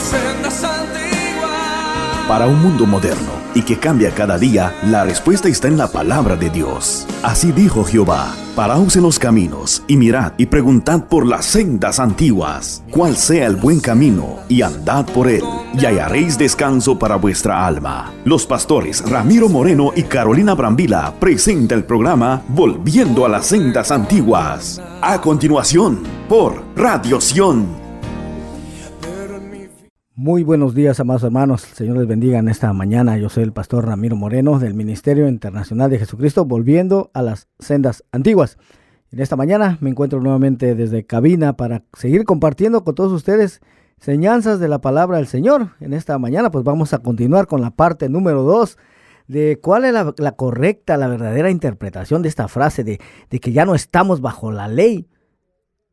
sendas antiguas. Para un mundo moderno y que cambia cada día, la respuesta está en la palabra de Dios. Así dijo Jehová: paraos en los caminos y mirad y preguntad por las sendas antiguas, cuál sea el buen camino, y andad por él, y hallaréis descanso para vuestra alma. Los pastores Ramiro Moreno y Carolina Brambila presenta el programa Volviendo a las sendas antiguas. A continuación, por Radio Sion. Muy buenos días, amados hermanos. El Señor les bendiga en esta mañana. Yo soy el pastor Ramiro Moreno del Ministerio Internacional de Jesucristo, volviendo a las sendas antiguas. En esta mañana me encuentro nuevamente desde cabina para seguir compartiendo con todos ustedes enseñanzas de la palabra del Señor. En esta mañana pues vamos a continuar con la parte número 2 de cuál es la correcta, la verdadera interpretación de esta frase de que ya no estamos bajo la ley,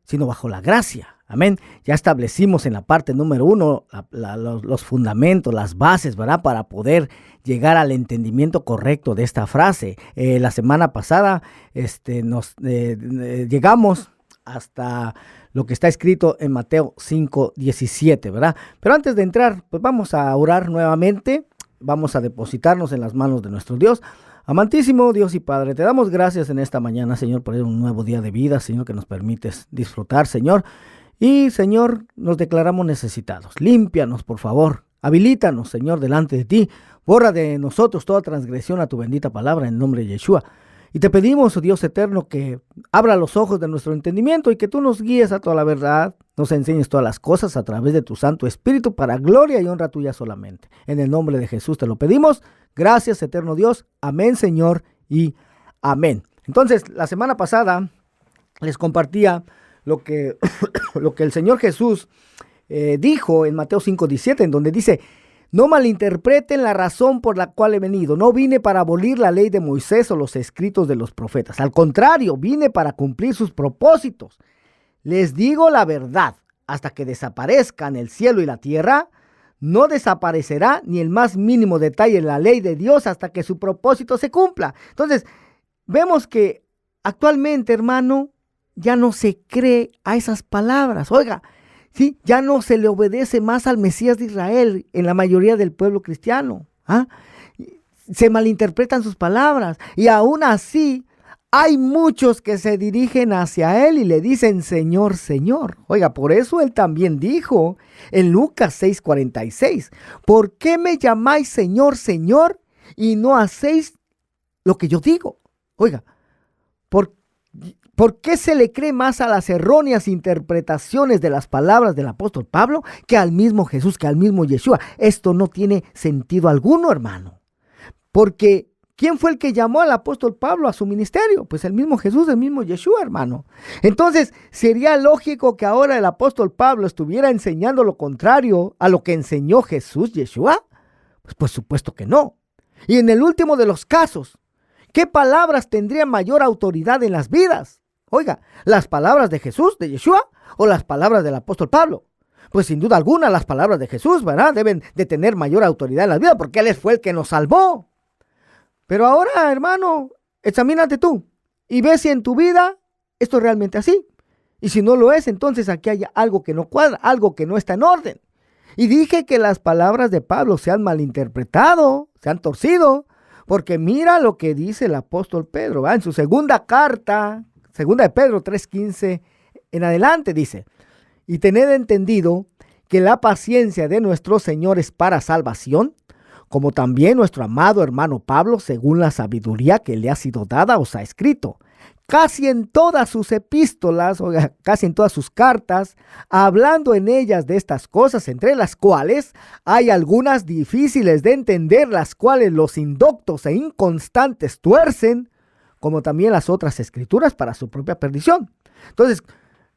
sino bajo la gracia. Amén. Ya establecimos en la parte número 1 los fundamentos, las bases, ¿verdad? Para poder llegar al entendimiento correcto de esta frase. La semana pasada llegamos hasta lo que está escrito en Mateo 5:17, ¿verdad? Pero antes de entrar, pues vamos a orar nuevamente. Vamos a depositarnos en las manos de nuestro Dios. Amantísimo Dios y Padre, te damos gracias en esta mañana, Señor, por un nuevo día de vida, Señor, que nos permites disfrutar, Señor. Y, Señor, nos declaramos necesitados. Límpianos, por favor. Habilítanos, Señor, delante de ti. Borra de nosotros toda transgresión a tu bendita palabra en nombre de Yeshua. Y te pedimos, oh Dios eterno, que abra los ojos de nuestro entendimiento y que tú nos guíes a toda la verdad, nos enseñes todas las cosas a través de tu Santo Espíritu para gloria y honra tuya solamente. En el nombre de Jesús te lo pedimos. Gracias, eterno Dios. Amén, Señor, y amén. Entonces, la semana pasada les compartía lo que el Señor Jesús dijo en Mateo 5:17, en donde dice: no malinterpreten la razón por la cual he venido. No vine para abolir la ley de Moisés o los escritos de los profetas. Al contrario, vine para cumplir sus propósitos. Les digo la verdad, hasta que desaparezcan el cielo y la tierra, no desaparecerá ni el más mínimo detalle en la ley de Dios hasta que su propósito se cumpla. Entonces, vemos que actualmente, hermano, ya no se cree a esas palabras. Oiga, ¿sí? Ya no se le obedece más al Mesías de Israel en la mayoría del pueblo cristiano. Se malinterpretan sus palabras y aún así hay muchos que se dirigen hacia él y le dicen Señor, Señor. Oiga, por eso él también dijo en Lucas 6:46, ¿por qué me llamáis Señor, Señor y no hacéis lo que yo digo? Oiga, ¿por qué se le cree más a las erróneas interpretaciones de las palabras del apóstol Pablo que al mismo Jesús, que al mismo Yeshua? Esto no tiene sentido alguno, hermano. Porque ¿quién fue el que llamó al apóstol Pablo a su ministerio? Pues el mismo Jesús, el mismo Yeshua, hermano. Entonces, ¿sería lógico que ahora el apóstol Pablo estuviera enseñando lo contrario a lo que enseñó Jesús, Yeshua? Pues por supuesto que no. Y en el último de los casos, ¿qué palabras tendrían mayor autoridad en las vidas? Oiga, ¿las palabras de Jesús, de Yeshua, o las palabras del apóstol Pablo? Pues sin duda alguna las palabras de Jesús, ¿verdad? Deben de tener mayor autoridad en la vida porque Él fue el que nos salvó. Pero ahora, hermano, examínate tú y ve si en tu vida esto es realmente así. Y si no lo es, entonces aquí hay algo que no cuadra, algo que no está en orden. Y dije que las palabras de Pablo se han malinterpretado, se han torcido, porque mira lo que dice el apóstol Pedro, ¿va? En su segunda carta, segunda de Pedro 3:15 en adelante, dice: y tened entendido que la paciencia de nuestro Señor es para salvación, como también nuestro amado hermano Pablo, según la sabiduría que le ha sido dada, os ha escrito. Casi en todas sus epístolas, o casi en todas sus cartas, hablando en ellas de estas cosas, entre las cuales hay algunas difíciles de entender, las cuales los indoctos e inconstantes tuercen, como también las otras escrituras para su propia perdición. Entonces,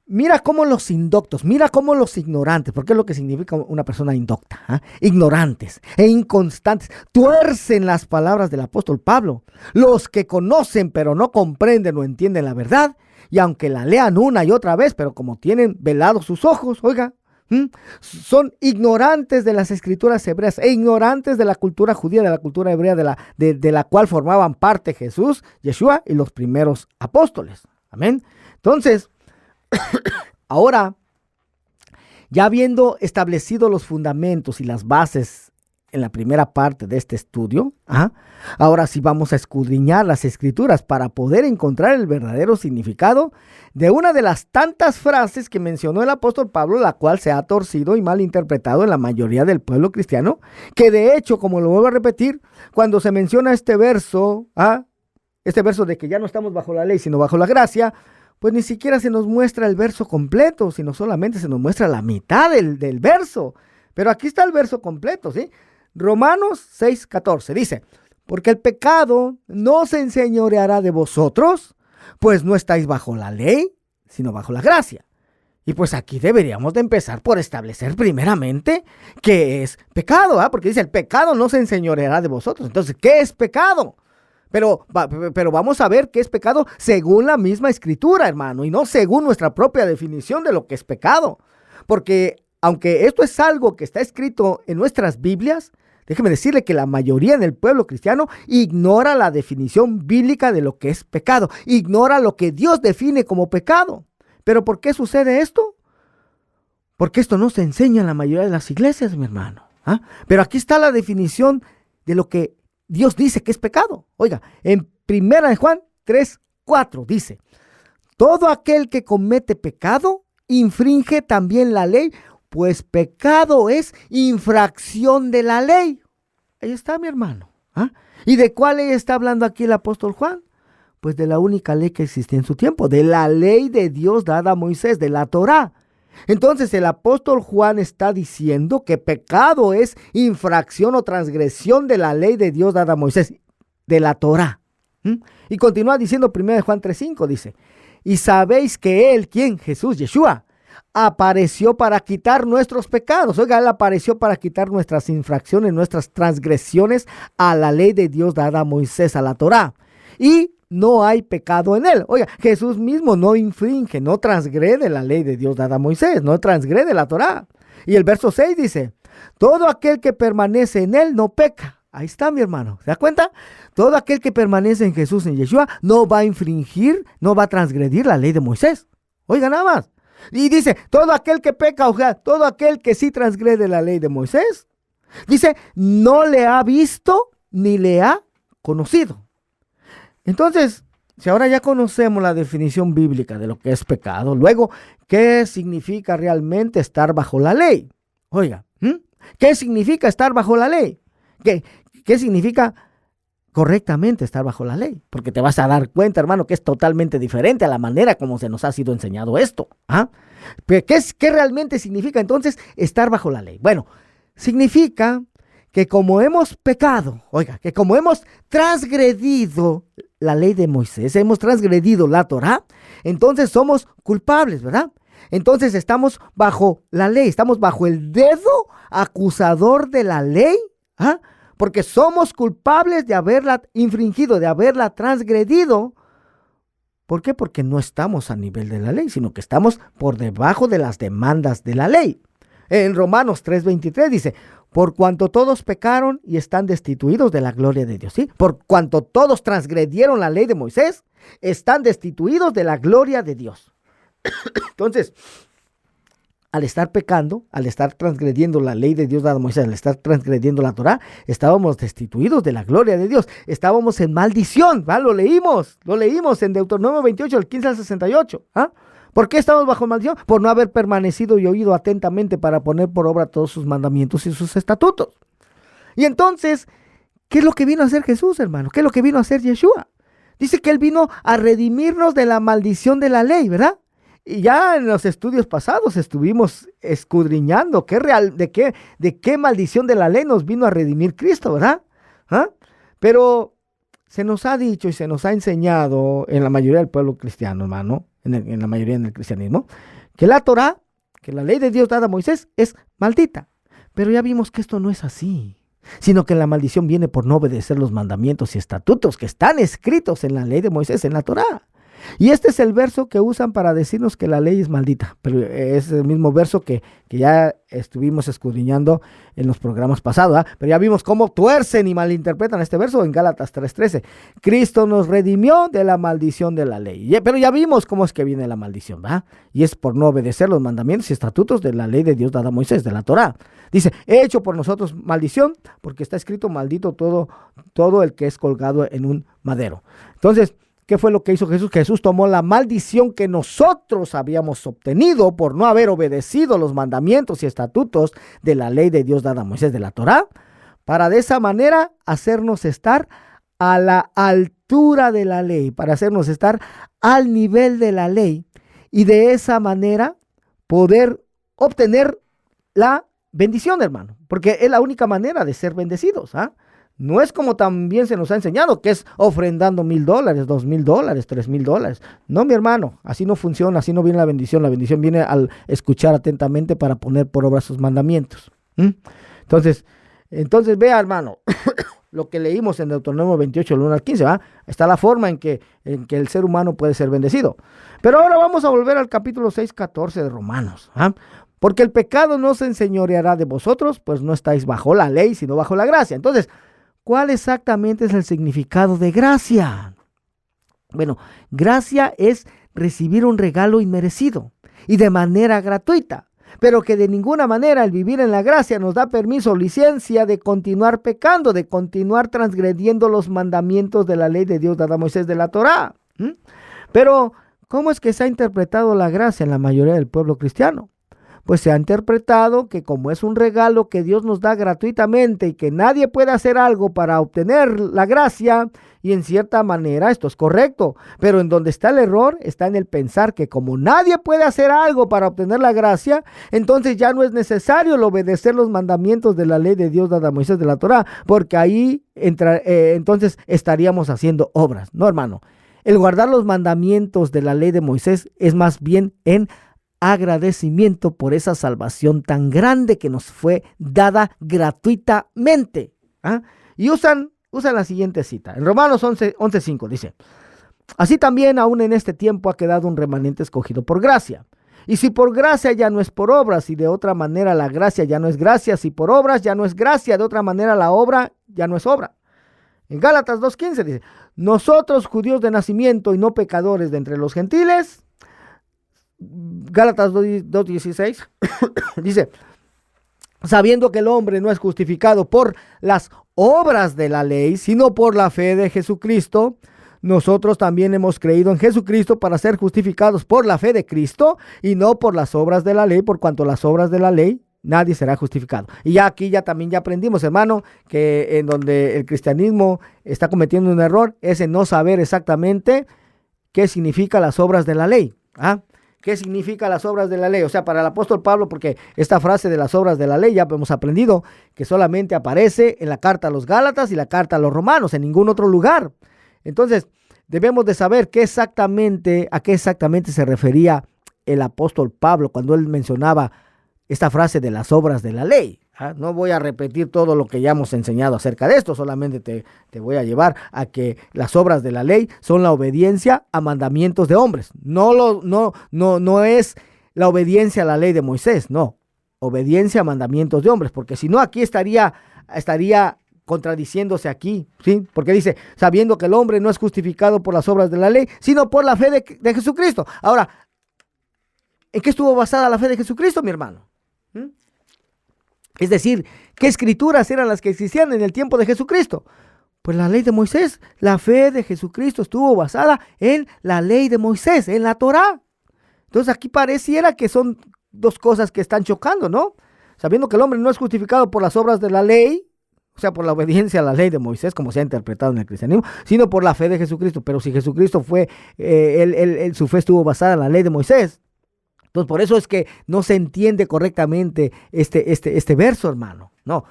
mira cómo los indoctos, mira cómo los ignorantes, porque es lo que significa una persona indocta, ignorantes e inconstantes, tuercen las palabras del apóstol Pablo. Los que conocen pero no comprenden o entienden la verdad, y aunque la lean una y otra vez, pero como tienen velados sus ojos, oiga, son ignorantes de las escrituras hebreas e ignorantes de la cultura judía, de la cultura hebrea de la cual formaban parte Jesús, Yeshua y los primeros apóstoles. Amén. Entonces, ahora, Ya habiendo establecido los fundamentos y las bases en la primera parte de este estudio, ahora sí vamos a escudriñar las Escrituras para poder encontrar el verdadero significado de una de las tantas frases que mencionó el apóstol Pablo, la cual se ha torcido y malinterpretado en la mayoría del pueblo cristiano, que de hecho, como lo vuelvo a repetir, cuando se menciona este verso de que ya no estamos bajo la ley, sino bajo la gracia, pues ni siquiera se nos muestra el verso completo, sino solamente se nos muestra la mitad del verso. Pero aquí está el verso completo, ¿sí? Romanos 6:14 dice, porque el pecado no se enseñoreará de vosotros, pues no estáis bajo la ley, sino bajo la gracia. Y pues aquí deberíamos de empezar por establecer primeramente qué es pecado, porque dice, el pecado no se enseñoreará de vosotros. Entonces, ¿qué es pecado? Pero vamos a ver qué es pecado según la misma Escritura, hermano, y no según nuestra propia definición de lo que es pecado. Porque aunque esto es algo que está escrito en nuestras Biblias, déjeme decirle que la mayoría del pueblo cristiano ignora la definición bíblica de lo que es pecado, ignora lo que Dios define como pecado. ¿Pero por qué sucede esto? Porque esto no se enseña en la mayoría de las iglesias, mi hermano. Pero aquí está la definición de lo que Dios dice que es pecado. Oiga, en 1 Juan 3:4 dice, todo aquel que comete pecado infringe también la ley, pues pecado es infracción de la ley. Ahí está, mi hermano. ¿Y de cuál ley está hablando aquí el apóstol Juan? Pues de la única ley que existía en su tiempo, de la ley de Dios dada a Moisés, de la Torá. Entonces el apóstol Juan está diciendo que pecado es infracción o transgresión de la ley de Dios dada a Moisés, de la Torá. Y continúa diciendo 1 Juan 3:5, dice, y sabéis que él, ¿quién? Jesús, Yeshua, apareció para quitar nuestros pecados. Oiga, él apareció para quitar nuestras infracciones, nuestras transgresiones a la ley de Dios dada a Moisés, a la Torá. Y no hay pecado en él. Oiga, Jesús mismo no infringe, no transgrede la ley de Dios dada a Moisés, no transgrede la Torá. Y el verso 6 dice, todo aquel que permanece en él no peca. Ahí está, mi hermano. ¿Se da cuenta? Todo aquel que permanece en Jesús, en Yeshua, no va a infringir, no va a transgredir la ley de Moisés. Oiga, nada más. Y dice, todo aquel que peca, o sea, todo aquel que sí transgrede la ley de Moisés, dice, no le ha visto ni le ha conocido. Entonces, si ahora ya conocemos la definición bíblica de lo que es pecado, luego, ¿qué significa realmente estar bajo la ley? Oiga, ¿qué significa estar bajo la ley? ¿Qué significa correctamente estar bajo la ley? Porque te vas a dar cuenta, hermano, que es totalmente diferente a la manera como se nos ha sido enseñado esto. ¿Qué realmente significa entonces estar bajo la ley? Bueno, significa que como hemos pecado, oiga, que como hemos transgredido la ley de Moisés, hemos transgredido la Torá, entonces somos culpables, ¿verdad? Entonces estamos bajo la ley, estamos bajo el dedo acusador de la ley, porque somos culpables de haberla infringido, de haberla transgredido. ¿Por qué? Porque no estamos a nivel de la ley, sino que estamos por debajo de las demandas de la ley. En Romanos 3:23 dice, por cuanto todos pecaron y están destituidos de la gloria de Dios. ¿Sí? Por cuanto todos transgredieron la ley de Moisés, están destituidos de la gloria de Dios. Entonces, al estar pecando, al estar transgrediendo la ley de Dios dada a Moisés, al estar transgrediendo la Torá, estábamos destituidos de la gloria de Dios. Estábamos en maldición, Lo leímos en Deuteronomio 28, del 15 al 68. ¿Por qué estamos bajo maldición? Por no haber permanecido y oído atentamente para poner por obra todos sus mandamientos y sus estatutos. Y entonces, ¿qué es lo que vino a hacer Jesús, hermano? ¿Qué es lo que vino a hacer Yeshua? Dice que Él vino a redimirnos de la maldición de la ley, ¿verdad? Y ya en los estudios pasados estuvimos escudriñando de qué maldición de la ley nos vino a redimir Cristo, ¿verdad? Pero se nos ha dicho y se nos ha enseñado en la mayoría del pueblo cristiano, hermano, en la mayoría del cristianismo, que la Torá, que la ley de Dios dada a Moisés es maldita. Pero ya vimos que esto no es así, sino que la maldición viene por no obedecer los mandamientos y estatutos que están escritos en la ley de Moisés, en la Torá. Y este es el verso que usan para decirnos que la ley es maldita, pero es el mismo verso que ya estuvimos escudriñando en los programas pasados, pero ya vimos cómo tuercen y malinterpretan este verso en Gálatas 3:13. Cristo nos redimió de la maldición de la ley, pero ya vimos cómo es que viene la maldición, ¿verdad? Y es por no obedecer los mandamientos y estatutos de la ley de Dios dada a Moisés, de la Torá. Dice, he hecho por nosotros maldición, porque está escrito, maldito todo el que es colgado en un madero. Entonces, ¿qué fue lo que hizo Jesús? Jesús tomó la maldición que nosotros habíamos obtenido por no haber obedecido los mandamientos y estatutos de la ley de Dios dada a Moisés, de la Torá, para de esa manera hacernos estar a la altura de la ley, para hacernos estar al nivel de la ley y de esa manera poder obtener la bendición, hermano, porque es la única manera de ser bendecidos, ¿ah? No es como también se nos ha enseñado, que es ofrendando $1,000, $2,000, $3,000. No, mi hermano, así no funciona, así no viene la bendición. La bendición viene al escuchar atentamente para poner por obra sus mandamientos. Entonces vea, hermano, lo que leímos en Deuteronomio 28, el 1 al 15, ¿va? Está la forma en que el ser humano puede ser bendecido. Pero ahora vamos a volver al capítulo 6, 14 de Romanos, ¿ah? Porque el pecado no se enseñoreará de vosotros, pues no estáis bajo la ley, sino bajo la gracia. Entonces, ¿cuál exactamente es el significado de gracia? Bueno, gracia es recibir un regalo inmerecido y de manera gratuita, pero que de ninguna manera el vivir en la gracia nos da permiso o licencia de continuar pecando, de continuar transgrediendo los mandamientos de la ley de Dios dada a Moisés, de la Torá. Pero, ¿cómo es que se ha interpretado la gracia en la mayoría del pueblo cristiano? Pues se ha interpretado que como es un regalo que Dios nos da gratuitamente y que nadie puede hacer algo para obtener la gracia, y en cierta manera esto es correcto, pero en donde está el error está en el pensar que como nadie puede hacer algo para obtener la gracia, entonces ya no es necesario el obedecer los mandamientos de la ley de Dios dada a Moisés, de la Torá, porque ahí entonces estaríamos haciendo obras. No, hermano, el guardar los mandamientos de la ley de Moisés es más bien en agradecimiento por esa salvación tan grande que nos fue dada gratuitamente. Y usan la siguiente cita. En Romanos 11:5 dice, así también aún en este tiempo ha quedado un remanente escogido por gracia. Y si por gracia ya no es por obras, y de otra manera la gracia ya no es gracia, si por obras ya no es gracia, de otra manera la obra ya no es obra. En Gálatas 2:15 dice, nosotros judíos de nacimiento y no pecadores de entre los gentiles. Gálatas 2:16 dice, sabiendo que el hombre no es justificado por las obras de la ley, sino por la fe de Jesucristo, nosotros también hemos creído en Jesucristo para ser justificados por la fe de Cristo y no por las obras de la ley, por cuanto las obras de la ley nadie será justificado. Y ya aquí también aprendimos, hermano, que en donde el cristianismo está cometiendo un error es en no saber exactamente qué significa las obras de la ley. ¿Qué significa las obras de la ley? O sea, para el apóstol Pablo, porque esta frase de las obras de la ley ya hemos aprendido que solamente aparece en la carta a los Gálatas y la carta a los Romanos, en ningún otro lugar. Entonces, debemos de saber a qué exactamente se refería el apóstol Pablo cuando él mencionaba esta frase de las obras de la ley. No voy a repetir todo lo que ya hemos enseñado acerca de esto, solamente te voy a llevar a que las obras de la ley son la obediencia a mandamientos de hombres. No es la obediencia a la ley de Moisés, no, obediencia a mandamientos de hombres, porque si no aquí estaría contradiciéndose aquí, ¿sí? Porque dice, sabiendo que el hombre no es justificado por las obras de la ley, sino por la fe de Jesucristo. Ahora, ¿en qué estuvo basada la fe de Jesucristo, mi hermano? Es decir, ¿qué escrituras eran las que existían en el tiempo de Jesucristo? Pues la ley de Moisés. La fe de Jesucristo estuvo basada en la ley de Moisés, en la Torá. Entonces aquí pareciera que son dos cosas que están chocando, ¿no? Sabiendo que el hombre no es justificado por las obras de la ley, o sea, por la obediencia a la ley de Moisés, como se ha interpretado en el cristianismo, sino por la fe de Jesucristo. Pero si Jesucristo fue, su fe estuvo basada en la ley de Moisés, entonces por eso es que no se entiende correctamente este verso, hermano. No,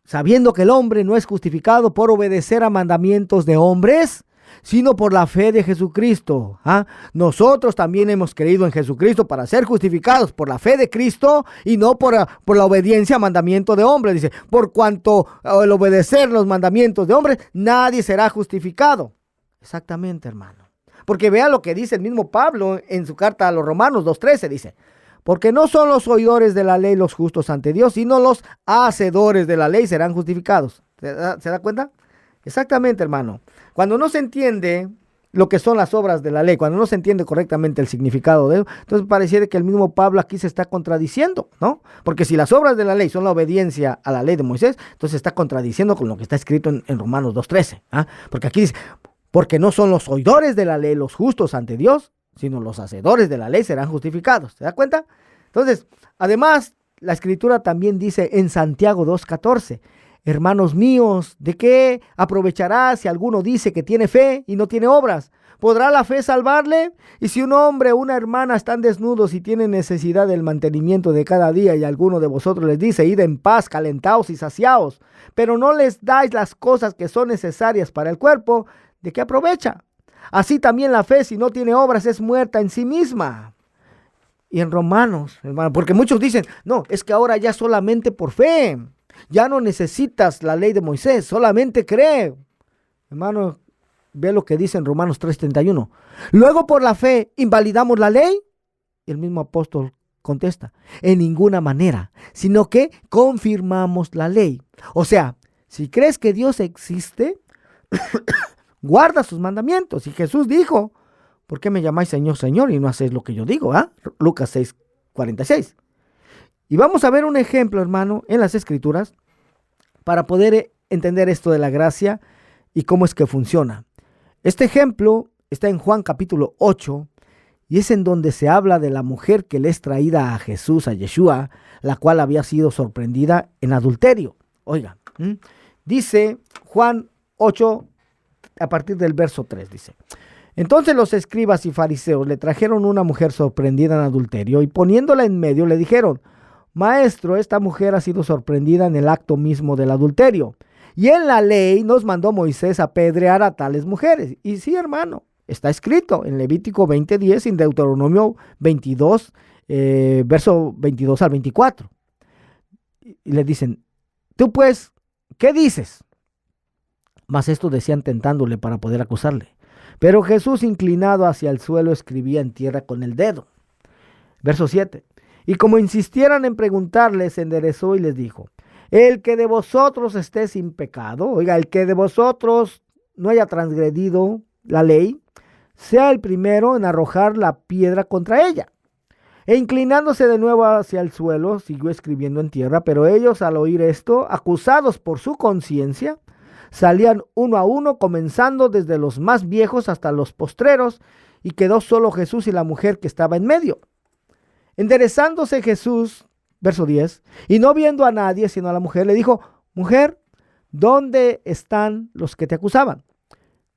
sabiendo que el hombre no es justificado por obedecer a mandamientos de hombres, sino por la fe de Jesucristo. Nosotros también hemos creído en Jesucristo para ser justificados por la fe de Cristo y no por la obediencia a mandamiento de hombres. Dice, por cuanto al obedecer los mandamientos de hombres, nadie será justificado. Exactamente, hermano. Porque vea lo que dice el mismo Pablo en su carta a los Romanos 2:13, dice, porque no son los oidores de la ley los justos ante Dios, sino los hacedores de la ley serán justificados. ¿Se da cuenta? Exactamente, hermano. Cuando no se entiende lo que son las obras de la ley, cuando no se entiende correctamente el significado de eso, entonces pareciera que el mismo Pablo aquí se está contradiciendo, ¿no? Porque si las obras de la ley son la obediencia a la ley de Moisés, entonces está contradiciendo con lo que está escrito en Romanos 2:13, ¿ah? Porque aquí dice, porque no son los oidores de la ley los justos ante Dios, sino los hacedores de la ley serán justificados. ¿Se da cuenta? Entonces, además, la Escritura también dice en Santiago 2:14, hermanos míos, ¿de qué aprovechará si alguno dice que tiene fe y no tiene obras? ¿Podrá la fe salvarle? Y si un hombre o una hermana están desnudos y tienen necesidad del mantenimiento de cada día, y alguno de vosotros les dice, id en paz, calentaos y saciaos, pero no les dais las cosas que son necesarias para el cuerpo, ¿de qué aprovecha? Así también la fe, si no tiene obras, es muerta en sí misma. Y en Romanos, hermano, porque muchos dicen, no, es que ahora ya solamente por fe, ya no necesitas la ley de Moisés, solamente cree. Hermano, ve lo que dice en Romanos 3:31. Luego por la fe, ¿invalidamos la ley? Y el mismo apóstol contesta, en ninguna manera, sino que confirmamos la ley. O sea, si crees que Dios existe, guarda sus mandamientos. Y Jesús dijo, ¿por qué me llamáis Señor, Señor y no hacéis lo que yo digo? Lucas 6:46. Y vamos a ver un ejemplo, hermano, en las Escrituras para poder entender esto de la gracia y cómo es que funciona. Este ejemplo está en Juan capítulo 8 y es en donde se habla de la mujer que le es traída a Jesús, a Yeshua, la cual había sido sorprendida en adulterio. Oiga, dice Juan 8 a partir del verso 3, dice. Entonces los escribas y fariseos le trajeron una mujer sorprendida en adulterio y poniéndola en medio le dijeron, Maestro, esta mujer ha sido sorprendida en el acto mismo del adulterio. Y en la ley nos mandó Moisés apedrear a tales mujeres. Y sí, hermano, está escrito en Levítico 20:10 y en Deuteronomio 22, verso 22 al 24. Y le dicen, tú pues, ¿qué dices? Mas esto decían tentándole para poder acusarle. Pero Jesús, inclinado hacia el suelo, escribía en tierra con el dedo. Verso 7. Y como insistieran en preguntarle, se enderezó y les dijo, el que de vosotros esté sin pecado, oiga, el que de vosotros no haya transgredido la ley, sea el primero en arrojar la piedra contra ella. E inclinándose de nuevo hacia el suelo, siguió escribiendo en tierra, pero ellos al oír esto, acusados por su conciencia, salían uno a uno, comenzando desde los más viejos hasta los postreros, y quedó solo Jesús y la mujer que estaba en medio. Enderezándose Jesús, verso 10, y no viendo a nadie sino a la mujer, le dijo, mujer, ¿dónde están los que te acusaban?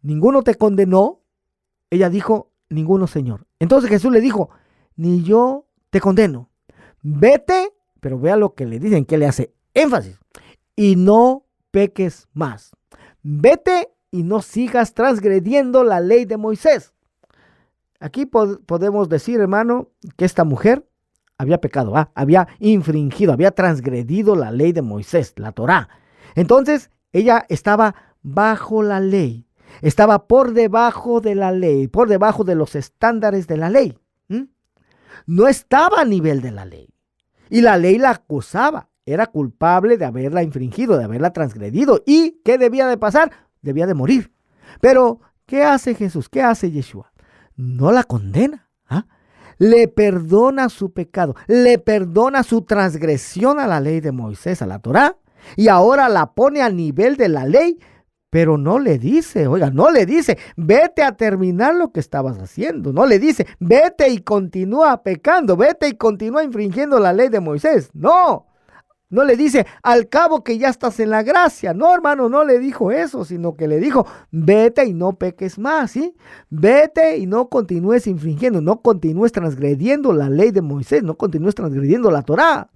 ¿Ninguno te condenó? Ella dijo, ninguno, Señor. Entonces Jesús le dijo, ni yo te condeno. Vete, pero vea lo que le dicen, que le hace énfasis, y no peques más. Vete y no sigas transgrediendo la ley de Moisés. Aquí podemos decir, hermano, que esta mujer había pecado, había infringido, había transgredido la ley de Moisés, la Torá. Entonces, ella estaba bajo la ley, estaba por debajo de la ley, por debajo de los estándares de la ley. No estaba a nivel de la ley. Y la ley la acusaba, era culpable de haberla infringido, de haberla transgredido. ¿Y qué debía de pasar? Debía de morir. Pero, ¿qué hace Jesús? ¿Qué hace Yeshua? No la condena, le perdona su pecado, le perdona su transgresión a la ley de Moisés, a la Torá, y ahora la pone a nivel de la ley, pero no le dice, no le dice, vete a terminar lo que estabas haciendo, no le dice, vete y continúa pecando, vete y continúa infringiendo la ley de Moisés, no le dice, al cabo que ya estás en la gracia. No, hermano, no le dijo eso, sino que le dijo, vete y no peques más, ¿sí? Vete y no continúes infringiendo, no continúes transgrediendo la ley de Moisés, no continúes transgrediendo la Torá.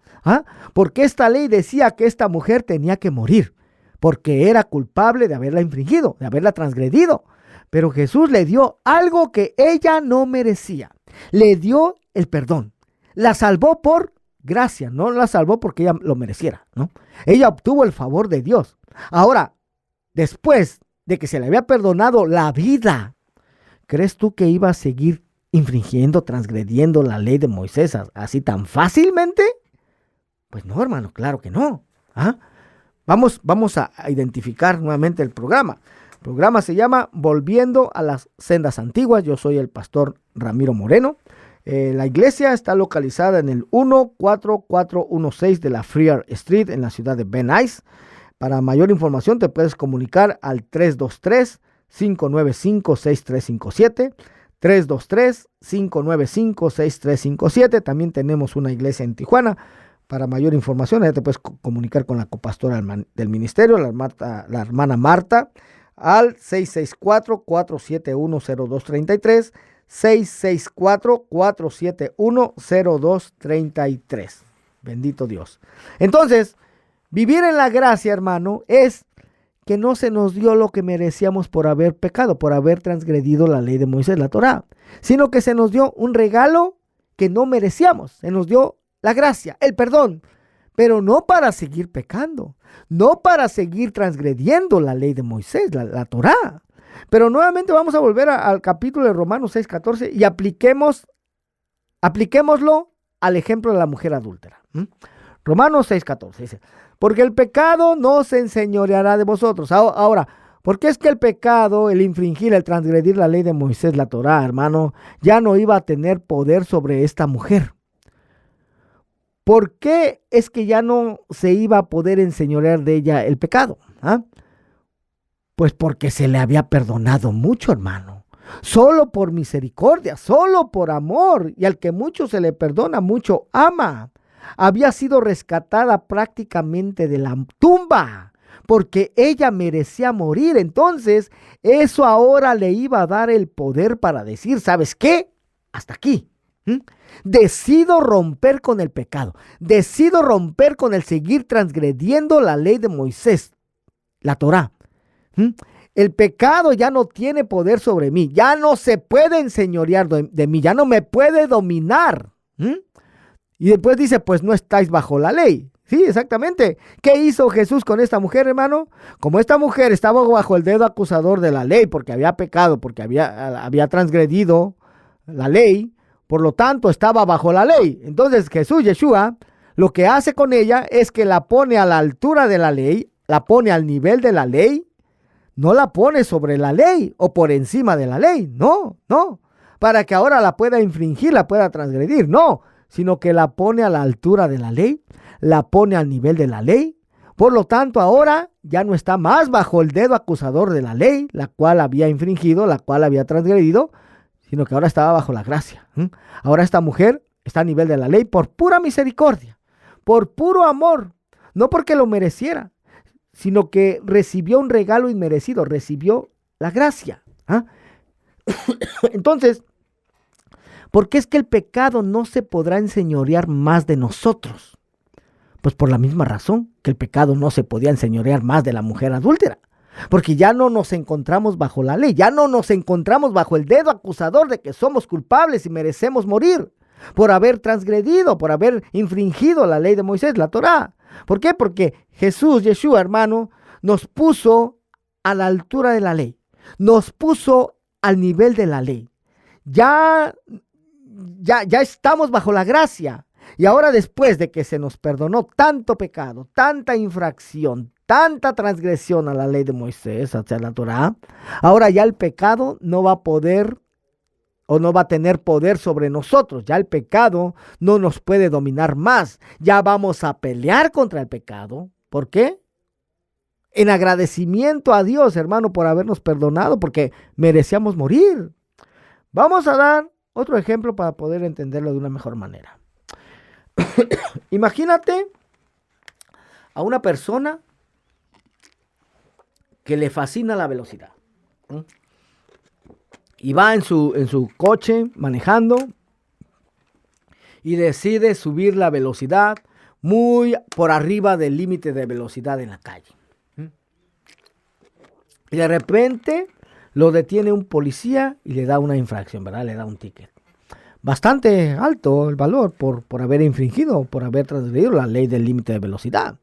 Porque esta ley decía que esta mujer tenía que morir, porque era culpable de haberla infringido, de haberla transgredido. Pero Jesús le dio algo que ella no merecía. Le dio el perdón. La salvó por gracia, no la salvó porque ella lo mereciera, ¿no? Ella obtuvo el favor de Dios. Ahora, después de que se le había perdonado la vida, ¿crees tú que iba a seguir infringiendo, transgrediendo la ley de Moisés así tan fácilmente? Pues no, hermano, claro que no. ¿Ah? Vamos a identificar nuevamente el programa. El programa se llama Volviendo a las Sendas Antiguas. Yo soy el pastor Ramiro Moreno. La iglesia está localizada en el 14416 de la Freer Street en la ciudad de Venice. Para mayor información te puedes comunicar al 323-595-6357. 323-595-6357. También tenemos una iglesia en Tijuana. Para mayor información, ya te puedes comunicar con la copastora del ministerio, la hermana Marta, al 664-471-0233, 664-471-0233. Bendito Dios. Entonces, vivir en la gracia, hermano, es que no se nos dio lo que merecíamos por haber pecado, por haber transgredido la ley de Moisés, la Torá, sino que se nos dio un regalo que no merecíamos. Se nos dio la gracia, el perdón, pero no para seguir pecando, no para seguir transgrediendo la ley de Moisés, la Torá. Pero nuevamente vamos a volver al capítulo de Romanos 6:14 y apliquémoslo al ejemplo de la mujer adúltera. Romanos 6:14 dice, porque el pecado no se enseñoreará de vosotros. Ahora, ¿por qué es que el pecado, el infringir, el transgredir la ley de Moisés, la Torá, hermano, ya no iba a tener poder sobre esta mujer? ¿Por qué es que ya no se iba a poder enseñorear de ella el pecado? Pues porque se le había perdonado mucho, hermano. Solo por misericordia, solo por amor. Y al que mucho se le perdona, mucho ama. Había sido rescatada prácticamente de la tumba, porque ella merecía morir. Entonces, eso ahora le iba a dar el poder para decir, ¿sabes qué? Hasta aquí. Decido romper con el pecado. Decido romper con el seguir transgrediendo la ley de Moisés, la Torá. El pecado ya no tiene poder sobre mí. Ya no se puede enseñorear de mí. Ya no me puede dominar. Y después dice, pues no estáis bajo la ley. Sí, exactamente. ¿Qué hizo Jesús con esta mujer, hermano? Como esta mujer estaba bajo el dedo acusador de la ley porque había pecado, porque había transgredido la ley, por lo tanto estaba bajo la ley. Entonces Jesús, Yeshua, lo que hace con ella es que la pone a la altura de la ley, la pone al nivel de la ley, no la pone sobre la ley o por encima de la ley, no, para que ahora la pueda infringir, la pueda transgredir, no, sino que la pone a la altura de la ley, la pone al nivel de la ley. Por lo tanto, ahora ya no está más bajo el dedo acusador de la ley, la cual había infringido, la cual había transgredido, sino que ahora estaba bajo la gracia. Ahora esta mujer está a nivel de la ley por pura misericordia, por puro amor, no porque lo mereciera, sino que recibió un regalo inmerecido, recibió la gracia. Entonces, ¿por qué es que el pecado no se podrá enseñorear más de nosotros? Pues por la misma razón que el pecado no se podía enseñorear más de la mujer adúltera. Porque ya no nos encontramos bajo la ley, ya no nos encontramos bajo el dedo acusador de que somos culpables y merecemos morir por haber transgredido, por haber infringido la ley de Moisés, la Torá. ¿Por qué? Porque Jesús, Yeshua, hermano, nos puso a la altura de la ley, nos puso al nivel de la ley. Ya estamos bajo la gracia. Y ahora, después de que se nos perdonó tanto pecado, tanta infracción, tanta transgresión a la ley de Moisés, hacia la Torá, ahora ya el pecado no va a poder o no va a tener poder sobre nosotros. Ya el pecado no nos puede dominar más. Ya vamos a pelear contra el pecado. ¿Por qué? En agradecimiento a Dios, hermano, por habernos perdonado, porque merecíamos morir. Vamos a dar otro ejemplo para poder entenderlo de una mejor manera. Imagínate a una persona que le fascina la velocidad. Y va en su coche manejando y decide subir la velocidad muy por arriba del límite de velocidad en la calle. Y de repente lo detiene un policía y le da una infracción, ¿verdad? Le da un ticket. Bastante alto el valor por haber infringido, por haber transgredido la ley del límite de velocidad.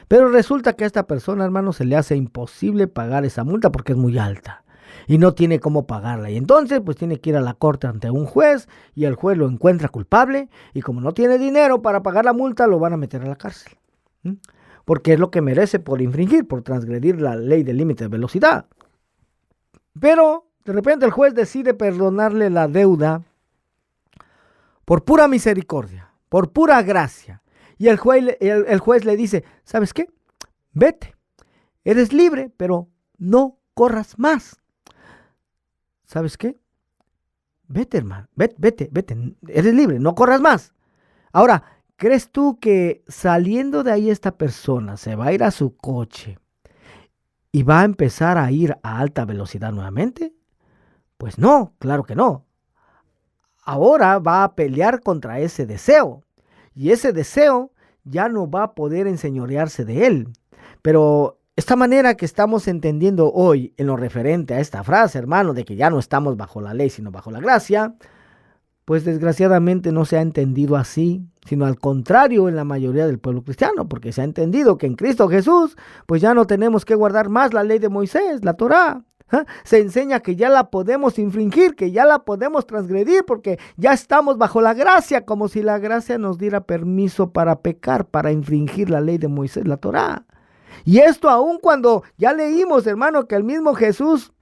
Pero resulta que a esta persona, hermano, se le hace imposible pagar esa multa porque es muy alta. y no tiene cómo pagarla. Y entonces pues tiene que ir a la corte ante un juez y el juez lo encuentra culpable y como no tiene dinero para pagar la multa lo van a meter a la cárcel. Porque es lo que merece por infringir, por transgredir la ley del límite de velocidad. Pero de repente el juez decide perdonarle la deuda por pura misericordia, por pura gracia. Y el juez le dice, ¿sabes qué? Vete, eres libre, pero no corras más. ¿Sabes qué? Vete, hermano, vete, eres libre, no corras más. Ahora, ¿crees tú que saliendo de ahí esta persona se va a ir a su coche y va a empezar a ir a alta velocidad nuevamente? Pues no, claro que no. Ahora va a pelear contra ese deseo. Y ese deseo ya no va a poder enseñorearse de él. Pero esta manera que estamos entendiendo hoy en lo referente a esta frase, hermano, de que ya no estamos bajo la ley, sino bajo la gracia, pues desgraciadamente no se ha entendido así, sino al contrario en la mayoría del pueblo cristiano, porque se ha entendido que en Cristo Jesús, pues ya no tenemos que guardar más la ley de Moisés, la Torá. Se enseña que ya la podemos infringir, que ya la podemos transgredir, porque ya estamos bajo la gracia, como si la gracia nos diera permiso para pecar, para infringir la ley de Moisés, la Torá. Y esto aún cuando ya leímos, hermano, que el mismo Jesús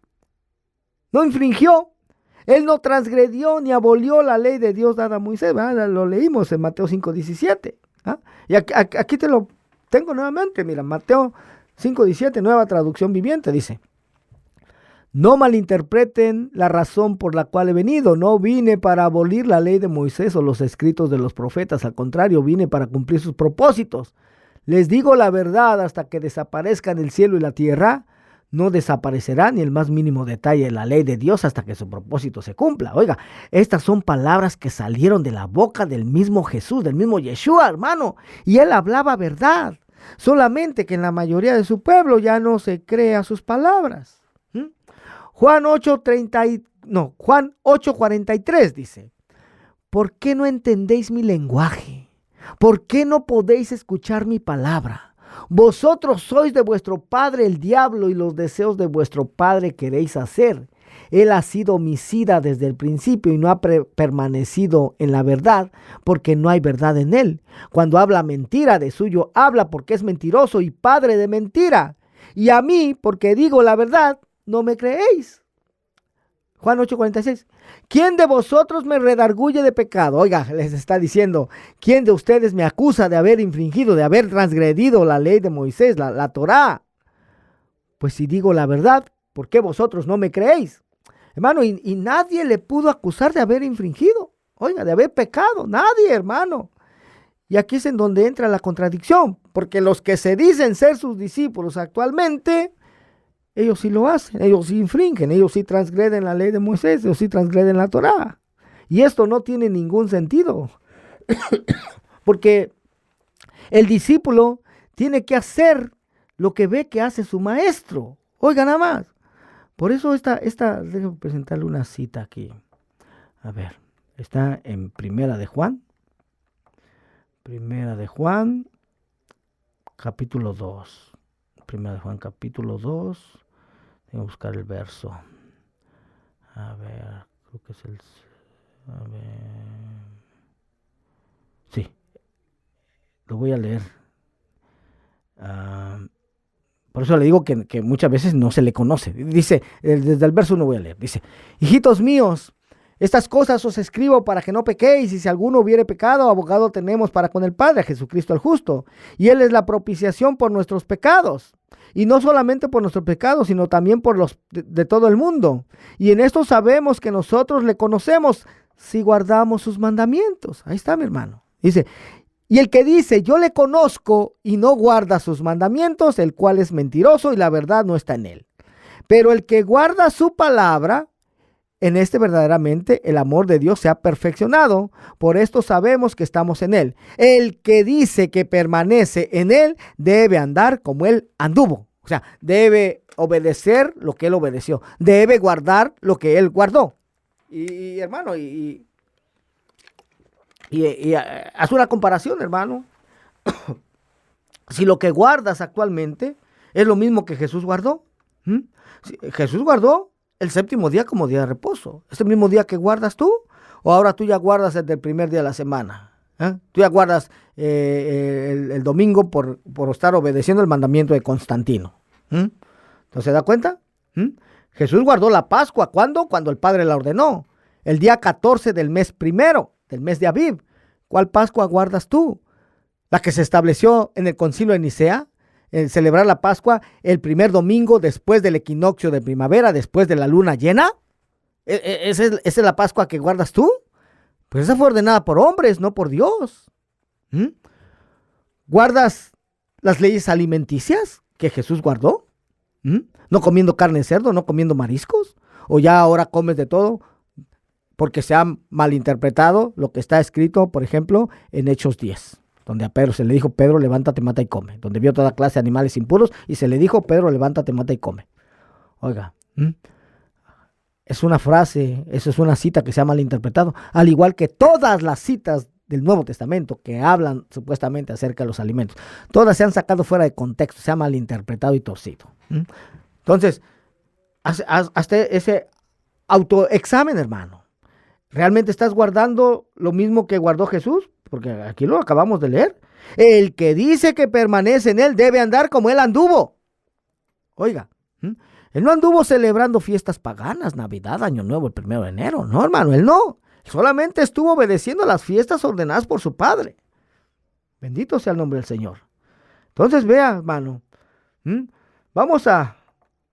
no infringió, él no transgredió ni abolió la ley de Dios dada a Moisés, ¿verdad? Lo leímos en Mateo 5:17. Y aquí te lo tengo nuevamente, mira, Mateo 5:17, nueva traducción viviente, dice: no malinterpreten la razón por la cual he venido. No vine para abolir la ley de Moisés o los escritos de los profetas. Al contrario, vine para cumplir sus propósitos. Les digo la verdad, hasta que desaparezcan el cielo y la tierra, no desaparecerá ni el más mínimo detalle de la ley de Dios hasta que su propósito se cumpla. Oiga, estas son palabras que salieron de la boca del mismo Jesús, del mismo Yeshua, hermano. Y él hablaba verdad. Solamente que en la mayoría de su pueblo ya no se cree a sus palabras. Juan 8:43 dice: ¿por qué no entendéis mi lenguaje? ¿Por qué no podéis escuchar mi palabra? Vosotros sois de vuestro padre el diablo y los deseos de vuestro padre queréis hacer. Él ha sido homicida desde el principio y no ha permanecido en la verdad, porque no hay verdad en él. Cuando habla mentira, de suyo habla, porque es mentiroso y padre de mentira. Y a mí, porque digo la verdad, no me creéis. Juan 8:46. ¿Quién de vosotros me redarguye de pecado? Oiga, les está diciendo, ¿quién de ustedes me acusa de haber infringido, de haber transgredido la ley de Moisés, la Torá? Pues si digo la verdad, ¿por qué vosotros no me creéis? Hermano, y nadie le pudo acusar de haber infringido, oiga, de haber pecado, nadie, hermano. Y aquí es en donde entra la contradicción, porque los que se dicen ser sus discípulos actualmente, ellos sí lo hacen, ellos sí infringen, ellos sí transgreden la ley de Moisés, ellos sí transgreden la Torá. Y esto no tiene ningún sentido, porque el discípulo tiene que hacer lo que ve que hace su maestro. Oiga nada más. Por eso déjame presentarle una cita aquí. A ver, está en Primera de Juan, capítulo 2. Primera de Juan, capítulo 2. Tengo que buscar el verso. A ver, creo que es el... A ver... Sí, lo voy a leer. Por eso le digo que muchas veces no se le conoce. Dice, desde el verso 1 voy a leer. Dice: hijitos míos, estas cosas os escribo para que no pequéis, y si alguno hubiere pecado, abogado tenemos para con el Padre, a Jesucristo el justo. Y Él es la propiciación por nuestros pecados. Y no solamente por nuestros pecados, sino también por los de todo el mundo. Y en esto sabemos que nosotros le conocemos si guardamos sus mandamientos. Ahí está, mi hermano. Dice: y el que dice, yo le conozco, y no guarda sus mandamientos, el cual es mentiroso y la verdad no está en él. Pero el que guarda su palabra, en este verdaderamente el amor de Dios se ha perfeccionado. Por esto sabemos que estamos en él. El que dice que permanece en él debe andar como él anduvo. O sea, debe obedecer lo que él obedeció. Debe guardar lo que él guardó. Y hermano, haz una comparación, hermano. Si lo que guardas actualmente es lo mismo que Jesús guardó. Jesús guardó el séptimo día como día de reposo. ¿Es el mismo día que guardas tú? ¿O ahora tú ya guardas el del primer día de la semana? Tú ya guardas el domingo por estar obedeciendo el mandamiento de Constantino. ¿No se da cuenta? Jesús guardó la Pascua. ¿Cuándo? Cuando el Padre la ordenó. El día 14 del mes primero, del mes de Aviv. ¿Cuál Pascua guardas tú? ¿La que se estableció en el concilio de Nicea? Celebrar la Pascua el primer domingo después del equinoccio de primavera, después de la luna llena. ¿Esa es la Pascua que guardas tú? Pues esa fue ordenada por hombres, no por Dios. ¿Guardas las leyes alimenticias que Jesús guardó? ¿No comiendo carne de cerdo, no comiendo mariscos? ¿O ya ahora comes de todo? Porque se ha malinterpretado lo que está escrito, por ejemplo, en Hechos 10. Donde a Pedro se le dijo, Pedro, levántate, mata y come. Donde vio toda clase de animales impuros y se le dijo, Pedro, levántate, mata y come. Oiga, es una frase, eso es una cita que se ha malinterpretado. Al igual que todas las citas del Nuevo Testamento que hablan supuestamente acerca de los alimentos. Todas se han sacado fuera de contexto, se ha malinterpretado y torcido. Entonces, hasta ese autoexamen, hermano. ¿Realmente estás guardando lo mismo que guardó Jesús? Porque aquí lo acabamos de leer. El que dice que permanece en él debe andar como él anduvo. Oiga, él no anduvo celebrando fiestas paganas, Navidad, Año Nuevo, el 1 de enero. No, hermano, él no. Solamente estuvo obedeciendo a las fiestas ordenadas por su Padre. Bendito sea el nombre del Señor. Entonces, vea, hermano, vamos a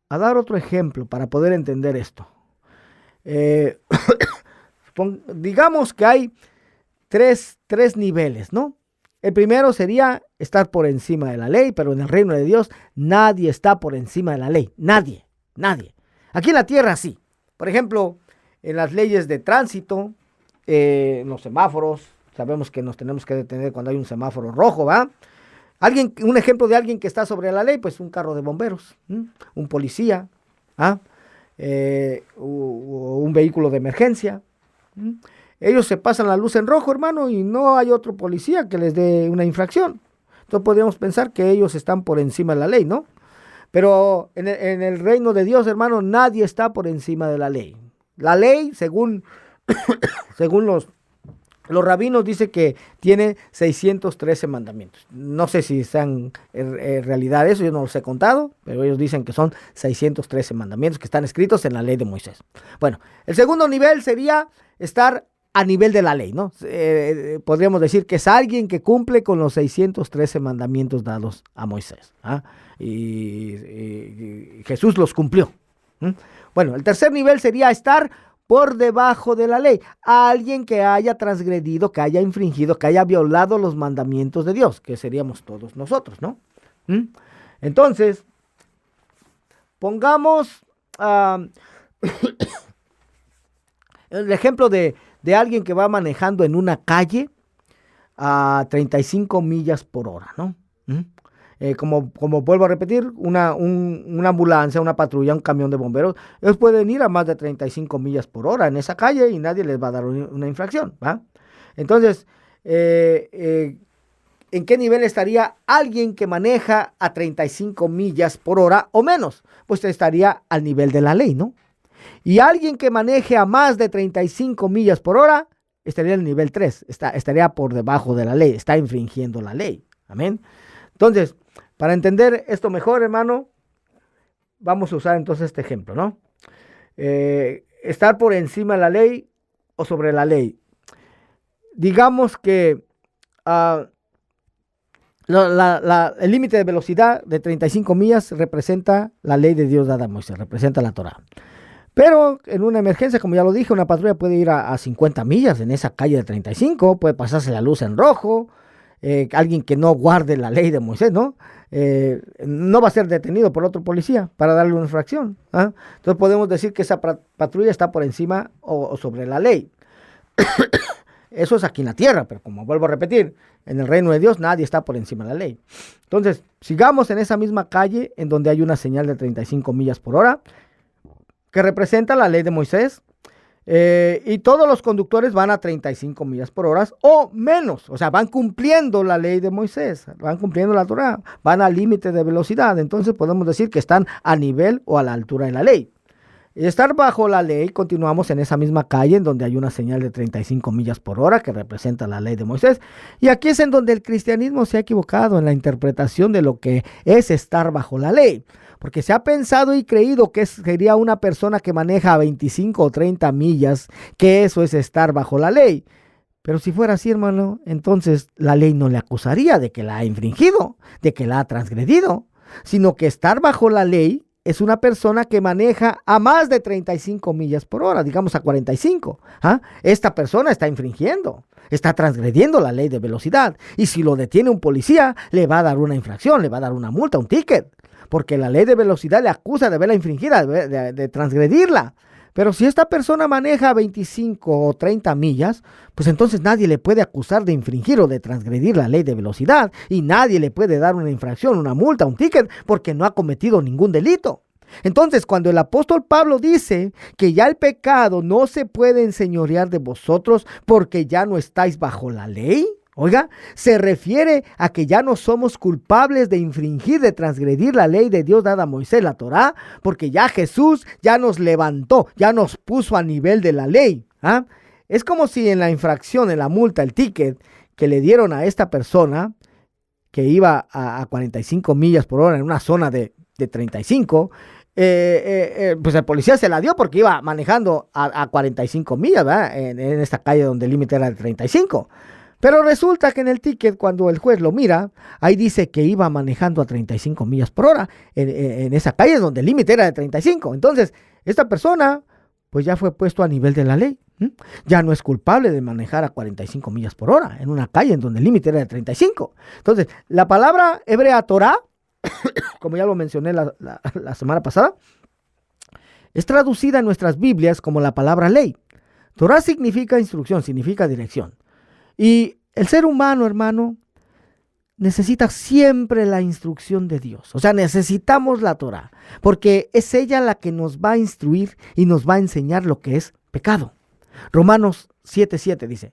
dar otro ejemplo para poder entender esto. Digamos que hay tres niveles, ¿no? El primero sería estar por encima de la ley, pero en el reino de Dios nadie está por encima de la ley. Nadie. Aquí en la tierra sí. Por ejemplo, en las leyes de tránsito, en los semáforos, sabemos que nos tenemos que detener cuando hay un semáforo rojo, ¿va? Un ejemplo de alguien que está sobre la ley, pues un carro de bomberos, un policía, un vehículo de emergencia. Ellos se pasan la luz en rojo, hermano, y no hay otro policía que les dé una infracción. Entonces podríamos pensar que ellos están por encima de la ley, ¿no? Pero en el reino de Dios, hermano, nadie está por encima de la ley. La ley, según los rabinos, dice que tiene 613 mandamientos. No sé si sean en realidad eso, yo no los he contado, pero ellos dicen que son 613 mandamientos que están escritos en la ley de Moisés. Bueno, el segundo nivel sería estar a nivel de la ley, ¿no? Podríamos decir que es alguien que cumple con los 613 mandamientos dados a Moisés. Y Jesús los cumplió. Bueno, el tercer nivel sería estar por debajo de la ley. Alguien que haya transgredido, que haya infringido, que haya violado los mandamientos de Dios, que seríamos todos nosotros, ¿no? Entonces, pongamos el ejemplo de alguien que va manejando en una calle a 35 millas por hora, ¿no? Como vuelvo a repetir, una ambulancia, una patrulla, un camión de bomberos, ellos pueden ir a más de 35 millas por hora en esa calle y nadie les va a dar una infracción, ¿va? Entonces, ¿en qué nivel estaría alguien que maneja a 35 millas por hora o menos? Pues estaría al nivel de la ley, ¿no? Y alguien que maneje a más de 35 millas por hora estaría en el nivel 3, estaría por debajo de la ley, está infringiendo la ley. Amén. Entonces, para entender esto mejor, hermano, vamos a usar entonces este ejemplo, ¿no? Estar por encima de la ley o sobre la ley. Digamos que el límite de velocidad de 35 millas representa la ley de Dios dada a Moisés, representa la Torá. Pero en una emergencia, como ya lo dije, una patrulla puede ir a 50 millas en esa calle de 35, puede pasarse la luz en rojo. Alguien que no guarde la ley de Moisés, ¿no? No va a ser detenido por otro policía para darle una infracción. Entonces podemos decir que esa patrulla está por encima o sobre la ley. Eso es aquí en la tierra, pero como vuelvo a repetir, en el reino de Dios nadie está por encima de la ley. Entonces, sigamos en esa misma calle en donde hay una señal de 35 millas por hora que representa la ley de Moisés. Y todos los conductores van a 35 millas por hora o menos, o sea, van cumpliendo la ley de Moisés, van cumpliendo la Torá, van al límite de velocidad. Entonces podemos decir que están a nivel o a la altura de la ley. Estar bajo la ley, continuamos en esa misma calle en donde hay una señal de 35 millas por hora que representa la ley de Moisés. Y aquí es en donde el cristianismo se ha equivocado en la interpretación de lo que es estar bajo la ley. Porque se ha pensado y creído que sería una persona que maneja a 25 o 30 millas, que eso es estar bajo la ley. Pero si fuera así, hermano, entonces la ley no le acusaría de que la ha infringido, de que la ha transgredido, sino que estar bajo la ley es una persona que maneja a más de 35 millas por hora, digamos a 45. Esta persona está infringiendo, está transgrediendo la ley de velocidad. Y si lo detiene un policía, le va a dar una infracción, le va a dar una multa, un ticket. Porque la ley de velocidad le acusa de haberla infringida, de transgredirla. Pero si esta persona maneja 25 o 30 millas, pues entonces nadie le puede acusar de infringir o de transgredir la ley de velocidad. Y nadie le puede dar una infracción, una multa, un ticket, porque no ha cometido ningún delito. Entonces, cuando el apóstol Pablo dice que ya el pecado no se puede enseñorear de vosotros porque ya no estáis bajo la ley, oiga, se refiere a que ya no somos culpables de infringir, de transgredir la ley de Dios dada a Moisés, la Torá, porque ya Jesús ya nos levantó, ya nos puso a nivel de la ley. Es como si en la infracción, en la multa, el ticket que le dieron a esta persona que iba a 45 millas por hora en una zona de 35, pues el policía se la dio porque iba manejando a 45 millas, ¿verdad? En esta calle donde el límite era de 35. Pero resulta que en el ticket, cuando el juez lo mira, ahí dice que iba manejando a 35 millas por hora en esa calle donde el límite era de 35. Entonces, esta persona, pues ya fue puesto a nivel de la ley. Ya no es culpable de manejar a 45 millas por hora en una calle en donde el límite era de 35. Entonces, la palabra hebrea Torah, como ya lo mencioné la semana pasada, es traducida en nuestras Biblias como la palabra ley. Torah significa instrucción, significa dirección. Y el ser humano, hermano, necesita siempre la instrucción de Dios. O sea, necesitamos la Torah, porque es ella la que nos va a instruir y nos va a enseñar lo que es pecado. Romanos 7:7 dice,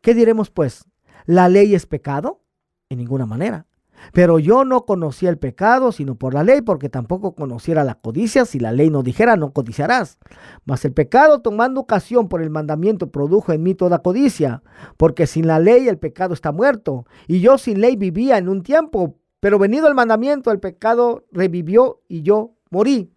¿qué diremos pues? ¿La ley es pecado? En ninguna manera. Pero yo no conocía el pecado sino por la ley, porque tampoco conociera la codicia si la ley no dijera no codiciarás. Mas el pecado, tomando ocasión por el mandamiento, produjo en mí toda codicia, porque sin la ley el pecado está muerto, y yo sin ley vivía en un tiempo, pero venido el mandamiento el pecado revivió y yo morí.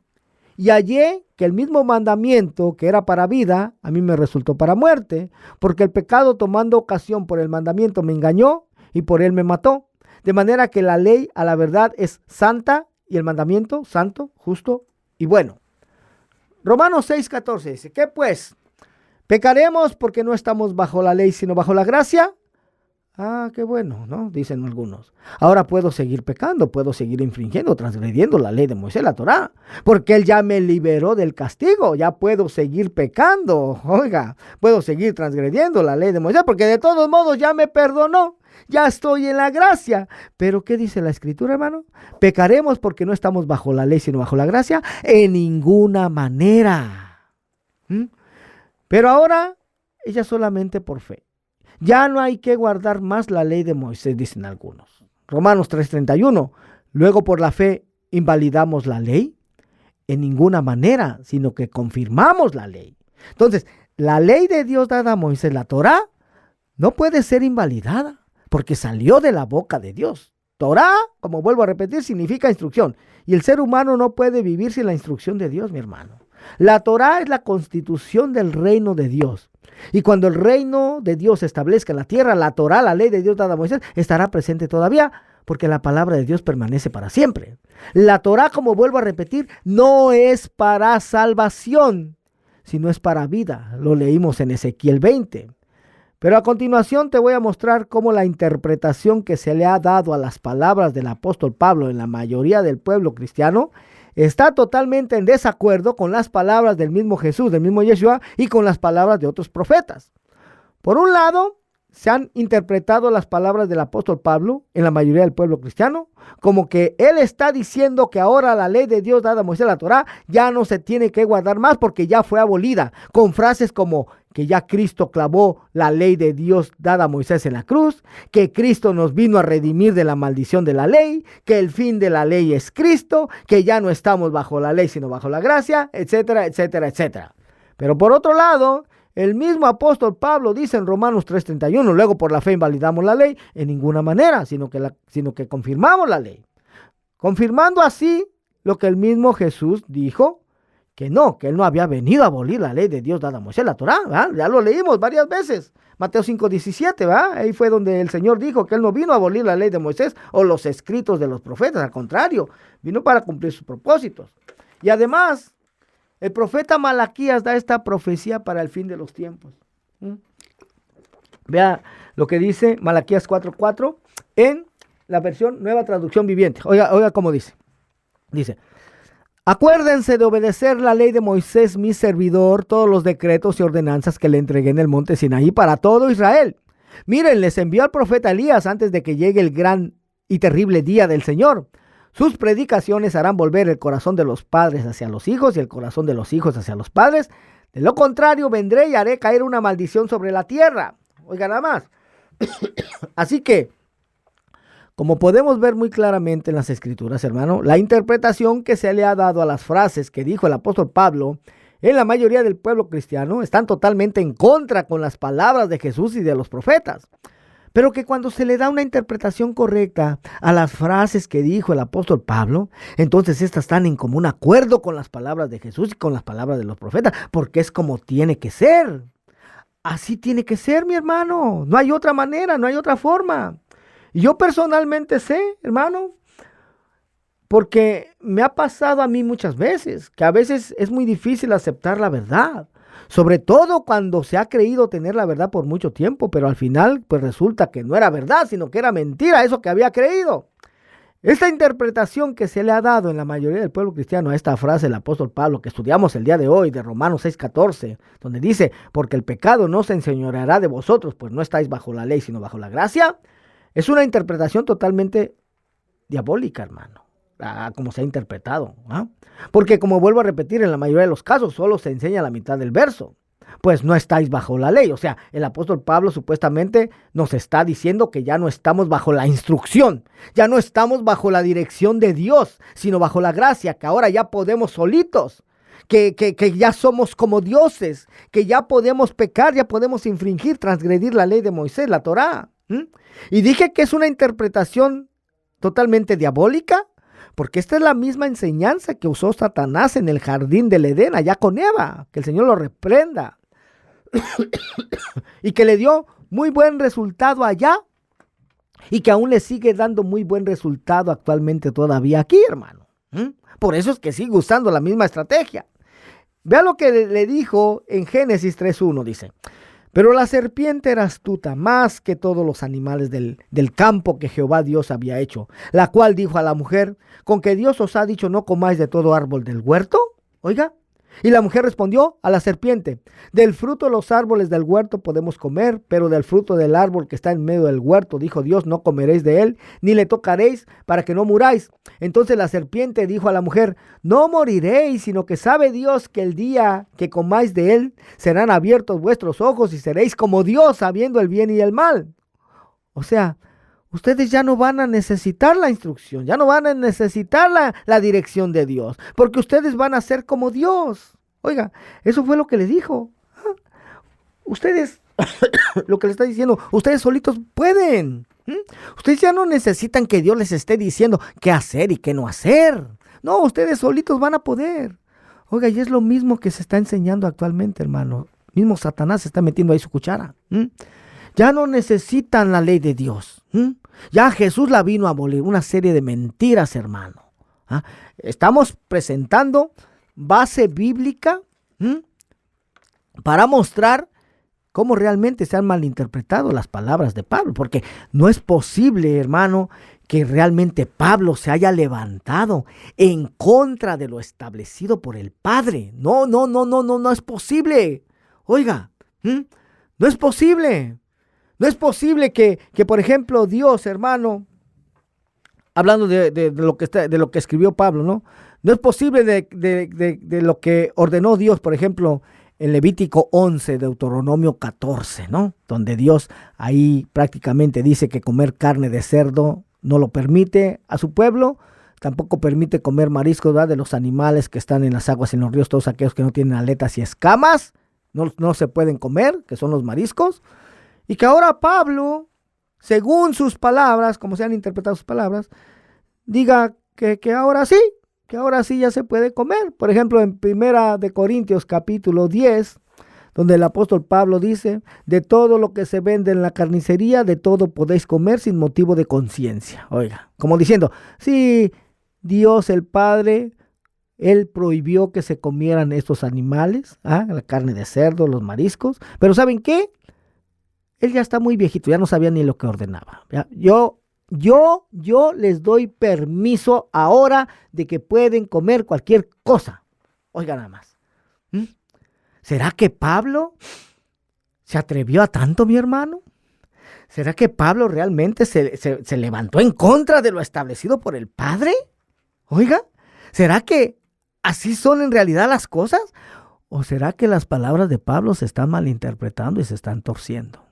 Y hallé que el mismo mandamiento que era para vida, a mí me resultó para muerte, porque el pecado, tomando ocasión por el mandamiento, me engañó y por él me mató. De manera que la ley a la verdad es santa y el mandamiento santo, justo y bueno. Romanos 6:14 dice, ¿qué pues? ¿Pecaremos porque no estamos bajo la ley sino bajo la gracia? Qué bueno, ¿no? Dicen algunos. Ahora puedo seguir pecando, puedo seguir infringiendo, transgrediendo la ley de Moisés, la Torá, porque él ya me liberó del castigo, ya puedo seguir pecando, oiga, puedo seguir transgrediendo la ley de Moisés, porque de todos modos ya me perdonó. Ya estoy en la gracia. Pero ¿qué dice la Escritura, hermano? ¿Pecaremos porque no estamos bajo la ley, sino bajo la gracia? En ninguna manera. Pero ahora, ella solamente por fe. Ya no hay que guardar más la ley de Moisés, dicen algunos. Romanos 3:31. Luego por la fe invalidamos la ley. En ninguna manera, sino que confirmamos la ley. Entonces, la ley de Dios dada a Moisés, la Torá, no puede ser invalidada, porque salió de la boca de Dios. Torá, como vuelvo a repetir, significa instrucción. Y el ser humano no puede vivir sin la instrucción de Dios, mi hermano. La Torá es la constitución del reino de Dios. Y cuando el reino de Dios se establezca en la tierra, la Torá, la ley de Dios dada a Moisés, estará presente todavía, porque la palabra de Dios permanece para siempre. La Torá, como vuelvo a repetir, no es para salvación, sino es para vida. Lo leímos en Ezequiel 20. Pero a continuación te voy a mostrar cómo la interpretación que se le ha dado a las palabras del apóstol Pablo en la mayoría del pueblo cristiano está totalmente en desacuerdo con las palabras del mismo Jesús, del mismo Yeshua, y con las palabras de otros profetas. Por un lado, se han interpretado las palabras del apóstol Pablo en la mayoría del pueblo cristiano como que él está diciendo que ahora la ley de Dios dada a Moisés, la Torá, ya no se tiene que guardar más porque ya fue abolida, con frases como que ya Cristo clavó la ley de Dios dada a Moisés en la cruz, que Cristo nos vino a redimir de la maldición de la ley, que el fin de la ley es Cristo, que ya no estamos bajo la ley sino bajo la gracia, etcétera, etcétera, etcétera. Pero por otro lado, el mismo apóstol Pablo dice en Romanos 3:31, luego por la fe invalidamos la ley, en ninguna manera, sino que confirmamos la ley. Confirmando así lo que el mismo Jesús dijo, que él no había venido a abolir la ley de Dios dada a Moisés, la Torá, ¿verdad? Ya lo leímos varias veces. Mateo 5:17, ¿verdad? Ahí fue donde el Señor dijo que él no vino a abolir la ley de Moisés o los escritos de los profetas, al contrario, vino para cumplir sus propósitos. Y además, el profeta Malaquías da esta profecía para el fin de los tiempos. Vea lo que dice Malaquías 4:4 en la versión Nueva Traducción Viviente. Oiga cómo dice. Dice: acuérdense de obedecer la ley de Moisés, mi servidor, todos los decretos y ordenanzas que le entregué en el monte Sinaí para todo Israel. Miren, les envió al profeta Elías antes de que llegue el gran y terrible día del Señor. Sus predicaciones harán volver el corazón de los padres hacia los hijos y el corazón de los hijos hacia los padres. De lo contrario, vendré y haré caer una maldición sobre la tierra. Oiga nada más. Así que, como podemos ver muy claramente en las Escrituras, hermano, la interpretación que se le ha dado a las frases que dijo el apóstol Pablo en la mayoría del pueblo cristiano están totalmente en contra con las palabras de Jesús y de los profetas. Pero que cuando se le da una interpretación correcta a las frases que dijo el apóstol Pablo, entonces estas están en común acuerdo con las palabras de Jesús y con las palabras de los profetas, porque es como tiene que ser. Así tiene que ser, mi hermano. No hay otra manera, no hay otra forma. Y yo personalmente sé, hermano, porque me ha pasado a mí muchas veces, que a veces es muy difícil aceptar la verdad. Sobre todo cuando se ha creído tener la verdad por mucho tiempo, pero al final pues resulta que no era verdad, sino que era mentira eso que había creído. Esta interpretación que se le ha dado en la mayoría del pueblo cristiano a esta frase del apóstol Pablo que estudiamos el día de hoy de Romanos 6:14, donde dice, porque el pecado no se enseñoreará de vosotros, pues no estáis bajo la ley, sino bajo la gracia, es una interpretación totalmente diabólica, hermano, como se ha interpretado, ¿no? Porque como vuelvo a repetir, en la mayoría de los casos solo se enseña la mitad del verso. Pues no estáis bajo la ley. O sea, el apóstol Pablo supuestamente nos está diciendo que ya no estamos bajo la instrucción, ya no estamos bajo la dirección de Dios, sino bajo la gracia, que ahora ya podemos solitos, que ya somos como dioses, que ya podemos pecar, ya podemos infringir, transgredir la ley de Moisés, la Torá. Y dije que es una interpretación totalmente diabólica, porque esta es la misma enseñanza que usó Satanás en el jardín del Edén, allá con Eva, que el Señor lo reprenda. Y que le dio muy buen resultado allá, y que aún le sigue dando muy buen resultado actualmente todavía aquí, hermano. Por eso es que sigue usando la misma estrategia. Vea lo que le dijo en Génesis 3:1, dice: pero la serpiente era astuta más que todos los animales del campo que Jehová Dios había hecho, la cual dijo a la mujer, ¿con que Dios os ha dicho no comáis de todo árbol del huerto? Oiga, y la mujer respondió a la serpiente, del fruto de los árboles del huerto podemos comer, pero del fruto del árbol que está en medio del huerto, dijo Dios, no comeréis de él, ni le tocaréis para que no muráis. Entonces la serpiente dijo a la mujer, no moriréis, sino que sabe Dios que el día que comáis de él, serán abiertos vuestros ojos y seréis como Dios, sabiendo el bien y el mal. O sea, ustedes ya no van a necesitar la instrucción, ya no van a necesitar la dirección de Dios, porque ustedes van a ser como Dios. Oiga, eso fue lo que le dijo. Ustedes, lo que le está diciendo, ustedes solitos pueden. Ustedes ya no necesitan que Dios les esté diciendo qué hacer y qué no hacer. No, ustedes solitos van a poder. Oiga, y es lo mismo que se está enseñando actualmente, hermano. Mismo Satanás se está metiendo ahí su cuchara. Ya no necesitan la ley de Dios. Ya Jesús la vino a abolir. Una serie de mentiras, hermano. Estamos presentando base bíblica para mostrar cómo realmente se han malinterpretado las palabras de Pablo. Porque no es posible, hermano, que realmente Pablo se haya levantado en contra de lo establecido por el Padre. No es posible. Oiga, no es posible. No es posible que por ejemplo, Dios, hermano, hablando de lo que escribió Pablo, ¿no? No es posible de lo que ordenó Dios, por ejemplo, en Levítico 11, Deuteronomio 14, ¿no? Donde Dios ahí prácticamente dice que comer carne de cerdo no lo permite a su pueblo, tampoco permite comer mariscos, ¿verdad?, de los animales que están en las aguas, en los ríos, todos aquellos que no tienen aletas y escamas, no se pueden comer, que son los mariscos. Y que ahora Pablo, según sus palabras, como se han interpretado sus palabras, diga que ahora sí ya se puede comer. Por ejemplo, en 1 de Corintios capítulo 10, donde el apóstol Pablo dice: de todo lo que se vende en la carnicería, de todo podéis comer sin motivo de conciencia. Oiga, como diciendo, sí, Dios el Padre, Él prohibió que se comieran estos animales, la carne de cerdo, los mariscos, pero ¿saben qué? Él ya está muy viejito, ya no sabía ni lo que ordenaba. ¿Ya? Yo les doy permiso ahora de que pueden comer cualquier cosa. Oiga nada más. ¿Será que Pablo se atrevió a tanto, mi hermano? ¿Será que Pablo realmente se levantó en contra de lo establecido por el Padre? Oiga, ¿será que así son en realidad las cosas? ¿O será que las palabras de Pablo se están malinterpretando y se están torciendo?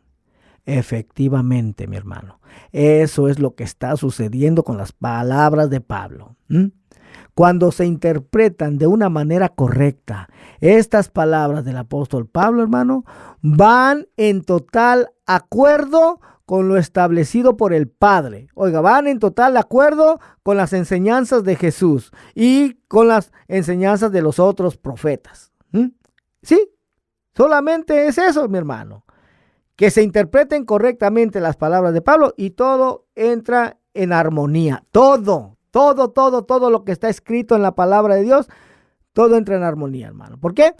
Efectivamente, mi hermano, eso es lo que está sucediendo con las palabras de Pablo. Cuando se interpretan de una manera correcta, estas palabras del apóstol Pablo, hermano, van en total acuerdo con lo establecido por el Padre. Oiga, van en total acuerdo con las enseñanzas de Jesús y con las enseñanzas de los otros profetas. Sí, solamente es eso, mi hermano. Que se interpreten correctamente las palabras de Pablo y todo entra en armonía. Todo lo que está escrito en la palabra de Dios, todo entra en armonía, hermano. ¿Por qué?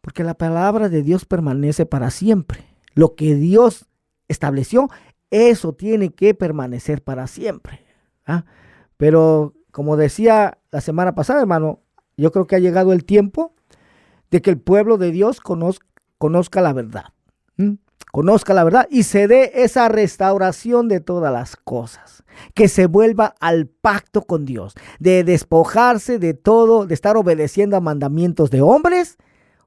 Porque la palabra de Dios permanece para siempre. Lo que Dios estableció, eso tiene que permanecer para siempre. Pero como decía la semana pasada, hermano, yo creo que ha llegado el tiempo de que el pueblo de Dios conozca la verdad. Conozca la verdad y se dé esa restauración de todas las cosas, que se vuelva al pacto con Dios, de despojarse de todo, de estar obedeciendo a mandamientos de hombres,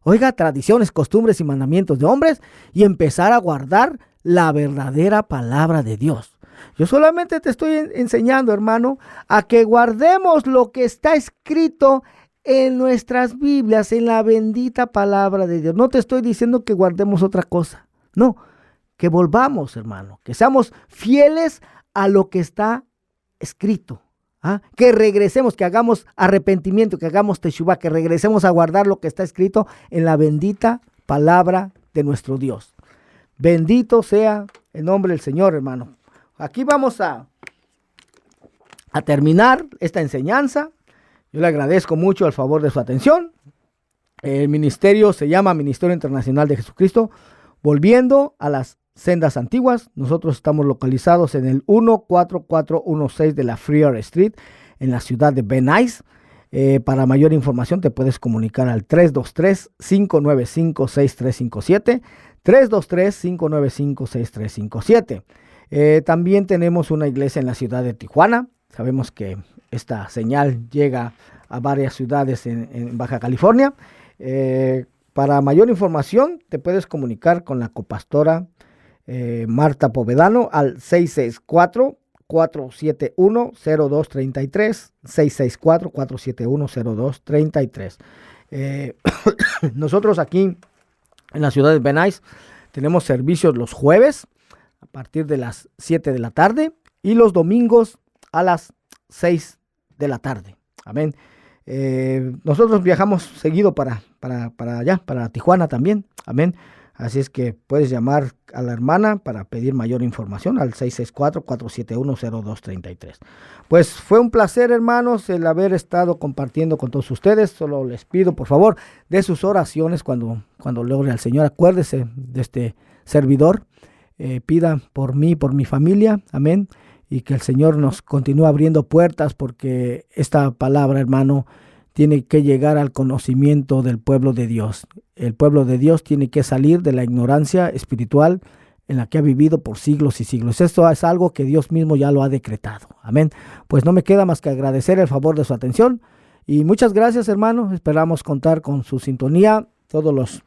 oiga, tradiciones, costumbres y mandamientos de hombres, y empezar a guardar la verdadera palabra de Dios. Yo solamente te estoy enseñando, hermano, a que guardemos lo que está escrito en nuestras Biblias, en la bendita palabra de Dios. No te estoy diciendo que guardemos otra cosa. No, que volvamos, hermano, que seamos fieles a lo que está escrito, que regresemos, que hagamos arrepentimiento, que hagamos teshuvá, que regresemos a guardar lo que está escrito en la bendita palabra de nuestro Dios. Bendito sea el nombre del Señor, hermano. Aquí vamos a terminar esta enseñanza. Yo le agradezco mucho el favor de su atención. El ministerio se llama Ministerio Internacional de Jesucristo. Volviendo a las sendas antiguas, nosotros estamos localizados en el 14416 de la Freer Street, en la ciudad de Venice. Para mayor información te puedes comunicar al 323-595-6357, 323-595-6357. También tenemos una iglesia en la ciudad de Tijuana. Sabemos que esta señal llega a varias ciudades en Baja California. Para mayor información, te puedes comunicar con la copastora Marta Povedano al 664-471-0233, 664-471-0233. Nosotros aquí en la ciudad de Venice tenemos servicios los jueves a partir de las 7 de la tarde y los domingos a las 6 de la tarde. Amén. Nosotros viajamos seguido para allá, para Tijuana también. Amén. Así es que puedes llamar a la hermana para pedir mayor información al 664-471-0233. Pues fue un placer, hermanos, el haber estado compartiendo con todos ustedes. Solo les pido, por favor, de sus oraciones cuando le ore al Señor. Acuérdese de este servidor. Pida por mí, por mi familia. Amén. Y que el Señor nos continúe abriendo puertas, porque esta palabra, hermano, tiene que llegar al conocimiento del pueblo de Dios. El pueblo de Dios tiene que salir de la ignorancia espiritual en la que ha vivido por siglos y siglos. Esto es algo que Dios mismo ya lo ha decretado. Amén. Pues no me queda más que agradecer el favor de su atención. Y muchas gracias, hermano. Esperamos contar con su sintonía todos los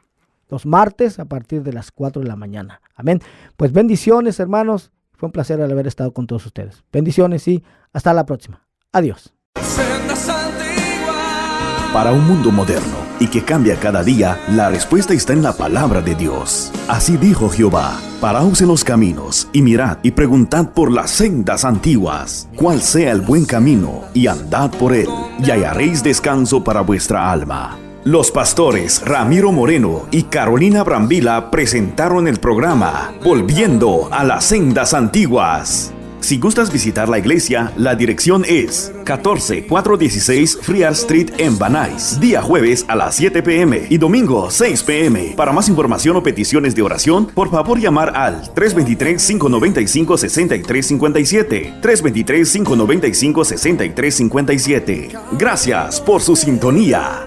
los martes a partir de las 4 de la mañana. Amén. Pues bendiciones, hermanos. Fue un placer haber estado con todos ustedes. Bendiciones y hasta la próxima. Adiós. Sendas antiguas. Para un mundo moderno y que cambia cada día, la respuesta está en la palabra de Dios. Así dijo Jehová: paraos en los caminos y mirad y preguntad por las sendas antiguas, cuál sea el buen camino, y andad por él, y hallaréis descanso para vuestra alma. Los pastores Ramiro Moreno y Carolina Brambila presentaron el programa Volviendo a las Sendas Antiguas. Si gustas visitar la iglesia, la dirección es 14416 Friar Street en Van Nuys, día jueves a las 7 p.m. y domingo 6 p.m. Para más información o peticiones de oración, por favor llamar al 323-595-6357, 323-595-6357. Gracias por su sintonía.